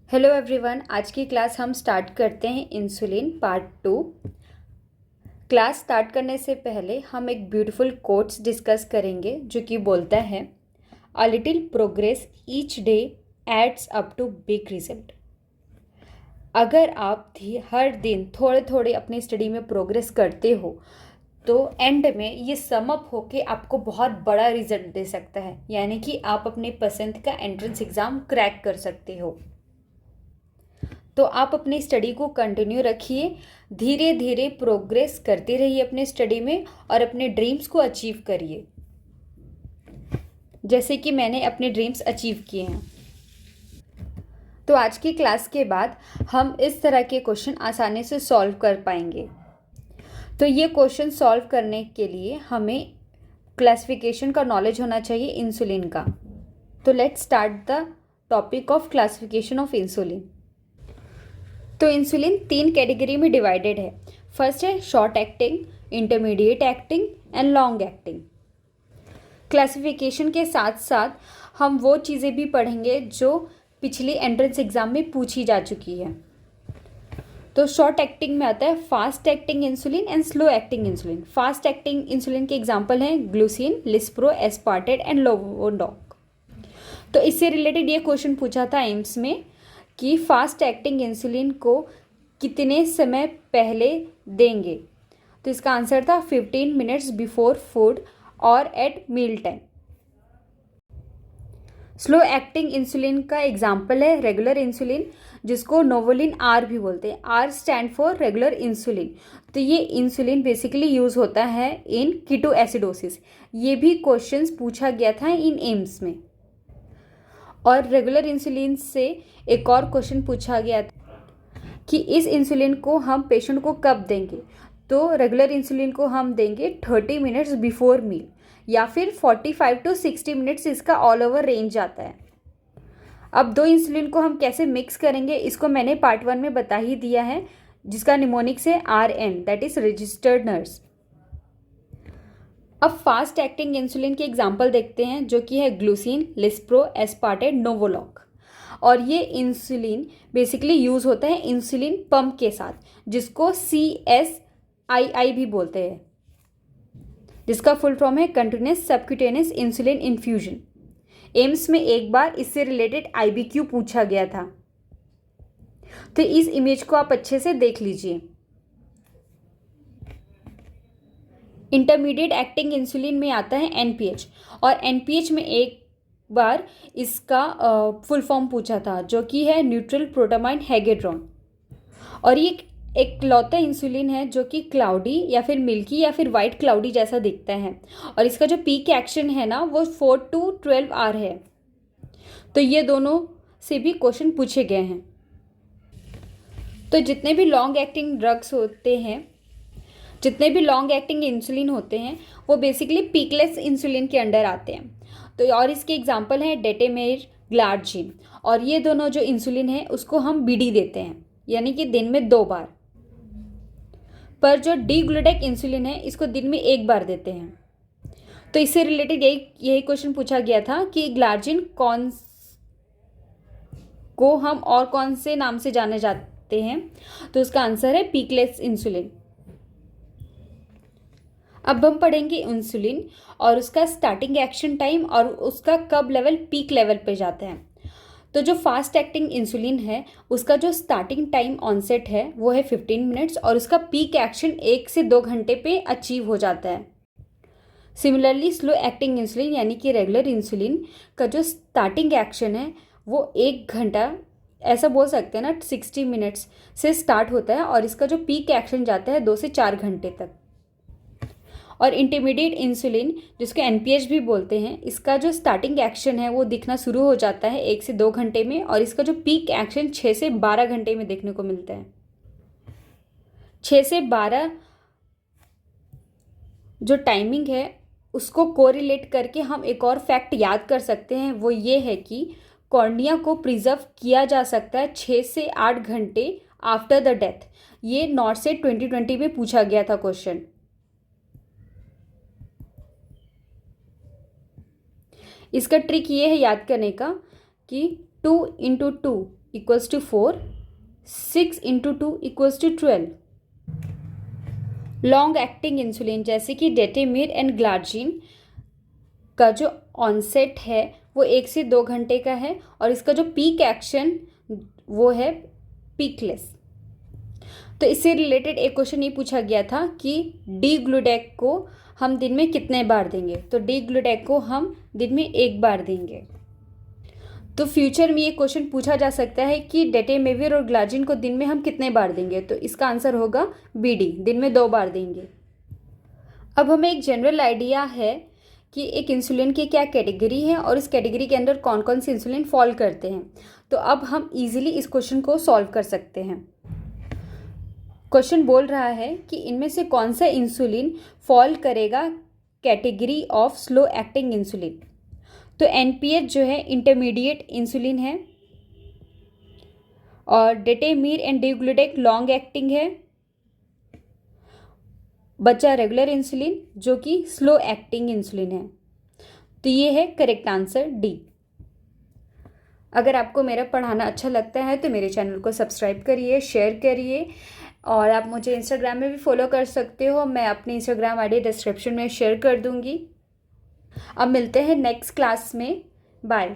Hello everyone, आज की class हम स्टार्ट करते हैं इंसुलिन पार्ट 2। क्लास स्टार्ट करने से पहले हम एक ब्यूटीफुल कोट्स डिस्कस करेंगे जो कि बोलता है a little progress each day adds up to big result. अगर आप हर दिन थोड़े थोड़े अपनी स्टडी में प्रोग्रेस करते हो तो एंड में ये सम अप होके आपको बहुत बड़ा रिजल्ट दे सकता है, यानी कि आप अपने पसंद का एंट्रेंस एग्ज़ाम क्रैक कर सकते हो। तो आप अपनी स्टडी को कंटिन्यू रखिए, धीरे धीरे प्रोग्रेस करते रहिए अपने स्टडी में और अपने ड्रीम्स को अचीव करिए, जैसे कि मैंने अपने ड्रीम्स अचीव किए हैं। तो आज की क्लास के बाद हम इस तरह के क्वेश्चन आसानी से सॉल्व कर पाएंगे। तो ये क्वेश्चन सॉल्व करने के लिए हमें क्लासिफिकेशन का नॉलेज होना चाहिए इंसुलिन का। तो let's start the topic of classification of insulin. तो इंसुलिन 3 कैटेगरी में डिवाइडेड है। फर्स्ट है short acting, intermediate acting and long acting. Classification के साथ साथ हम वो चीज़ें भी पढ़ेंगे जो पिछली एंट्रेंस एग्जाम में पूछी जा चुकी है। तो शॉर्ट एक्टिंग में आता है fast acting insulin and slow acting insulin. Fast acting insulin के एग्जाम्पल हैं ग्लूसिन, लिस्प्रो, एस्पार्टेट एंड लोवोडॉक। तो इससे रिलेटेड ये क्वेश्चन पूछा था एम्स में कि फास्ट एक्टिंग इंसुलिन को कितने समय पहले देंगे। तो इसका आंसर था 15 मिनट्स बिफोर फूड और at meal time. Slow acting insulin का एग्जाम्पल है रेगुलर इंसुलिन, जिसको नोवोलिन आर भी बोलते हैं। R stand for regular insulin. तो ये इंसुलिन बेसिकली यूज होता है इन कीटो एसिडोसिस। ये भी क्वेश्चंस पूछा गया था इन एम्स में। और रेगुलर इंसुलिन से एक और क्वेश्चन पूछा गया था कि इस इंसुलिन को हम पेशेंट को कब देंगे। तो रेगुलर इंसुलिन को हम देंगे 30 मिनट्स बिफोर मील या फिर 45 टू 60 मिनट्स, इसका ऑल ओवर रेंज आता है। अब दो इंसुलिन को हम कैसे मिक्स करेंगे इसको मैंने पार्ट 1 में बता ही दिया है, जिसका निमोनिक्स है RN, that is registered nurse. अब फास्ट एक्टिंग इंसुलिन के एग्जाम्पल देखते हैं, जो कि है ग्लूसिन, लिस्प्रो, एस्पार्टेट, नोवोलॉक। और ये इंसुलिन बेसिकली यूज होता है इंसुलिन पंप के साथ, जिसको CSII भी बोलते हैं, जिसका फुल फॉर्म है continuous subcutaneous insulin infusion. AIIMS में एक बार इससे रिलेटेड IBQ पूछा गया था। तो इस इमेज को आप अच्छे से देख लीजिए। इंटरमीडिएट एक्टिंग इंसुलिन में आता है NPH, और NPH में एक बार इसका फुल फॉर्म पूछा था, जो कि है न्यूट्रल प्रोटामाइन हेगेड्रॉन। और ये एक लौता इंसुलिन है जो कि क्लाउडी या फिर मिल्की या फिर वाइट क्लाउडी जैसा दिखता है, और इसका जो पीक एक्शन है ना वो 4 to 12 आवर है। तो ये दोनों से भी क्वेश्चन पूछे गए हैं। तो जितने भी लॉन्ग एक्टिंग ड्रग्स होते हैं, जितने भी लॉन्ग एक्टिंग इंसुलिन होते हैं, वो बेसिकली पीकलेस इंसुलिन के अंडर आते हैं। तो और इसके एग्जांपल हैं डेटेमेर, ग्लार्जिन। और ये दोनों जो इंसुलिन है उसको हम BD देते हैं, यानी कि दिन में 2 बार। पर जो डीग्लूटेक इंसुलिन है इसको दिन में 1 बार देते हैं। तो इससे रिलेटेड यही क्वेश्चन पूछा गया था कि ग्लार्जिन कौन को हम और कौन से नाम से जाने जाते हैं। तो उसका आंसर है पीकलेस इंसुलिन। अब हम पढ़ेंगे इंसुलिन और उसका स्टार्टिंग एक्शन टाइम और उसका कब लेवल पीक लेवल पे जाता है। तो जो फास्ट एक्टिंग इंसुलिन है उसका जो स्टार्टिंग टाइम ऑनसेट है वो है 15 मिनट्स, और उसका पीक एक्शन 1 से 2 घंटे पे अचीव हो जाता है। सिमिलरली स्लो एक्टिंग इंसुलिन यानी कि रेगुलर इंसुलिन का जो स्टार्टिंग एक्शन है वो 1 घंटा, ऐसा बोल सकते हैं ना, 60 मिनट्स से स्टार्ट होता है, और इसका जो पीक एक्शन जाता है 2 से 4 घंटे तक। और इंटरमीडिएट इंसुलिन, जिसको NPH भी बोलते हैं, इसका जो स्टार्टिंग एक्शन है वो दिखना शुरू हो जाता है 1 से 2 घंटे में, और इसका जो पीक एक्शन 6 से 12 घंटे में देखने को मिलता है। 6 से 12 जो टाइमिंग है उसको कोरिलेट करके हम एक और फैक्ट याद कर सकते हैं, वो ये है कि कॉर्निया को प्रिजर्व किया जा सकता है 6 से 8 घंटे आफ्टर द डेथ। ये नॉर्सेट 2020 में पूछा गया था क्वेश्चन। इसका ट्रिक ये है याद करने का कि 2 into 2 equals to 4, 6 into 2 equals to 12। Long acting insulin जैसे कि डेटेमिर एंड ग्लार्जिन का जो ऑनसेट है वो 1 से 2 घंटे का है और इसका जो पीक एक्शन वो है पीकलेस। तो इससे रिलेटेड एक क्वेश्चन ये पूछा गया था कि डी ग्लूडेक को हम दिन में कितने बार देंगे। तो डी ग्लूडेक को हम दिन में 1 बार देंगे। तो फ्यूचर में ये क्वेश्चन पूछा जा सकता है कि डेटेमेविर और ग्लार्जिन को दिन में हम कितने बार देंगे। तो इसका आंसर होगा बी डी, दिन में 2 बार देंगे। अब हमें एक जनरल आइडिया है कि एक इंसुलिन की क्या कैटेगरी है और इस कैटेगरी के अंदर कौन कौन से इंसुलिन फॉल करते हैं। तो अब हम इजीली इस क्वेश्चन को सॉल्व कर सकते हैं। क्वेश्चन बोल रहा है कि इनमें से कौन सा इंसुलिन फॉल करेगा category of slow acting insulin. तो एनपीएच जो है इंटरमीडिएट इंसुलिन है और डेटेमिर एंड डिग्लूडेक लॉन्ग एक्टिंग है, बचा रेगुलर इंसुलिन जो कि स्लो एक्टिंग इंसुलिन है। तो ये है करेक्ट आंसर डी। अगर आपको मेरा पढ़ाना अच्छा लगता है तो मेरे चैनल को सब्सक्राइब करिए, शेयर करिए और आप मुझे इंस्टाग्राम में भी फॉलो कर सकते हो। मैं अपनी इंस्टाग्राम आईडी डिस्क्रिप्शन में शेयर कर दूंगी। अब मिलते हैं नेक्स्ट क्लास में। बाय।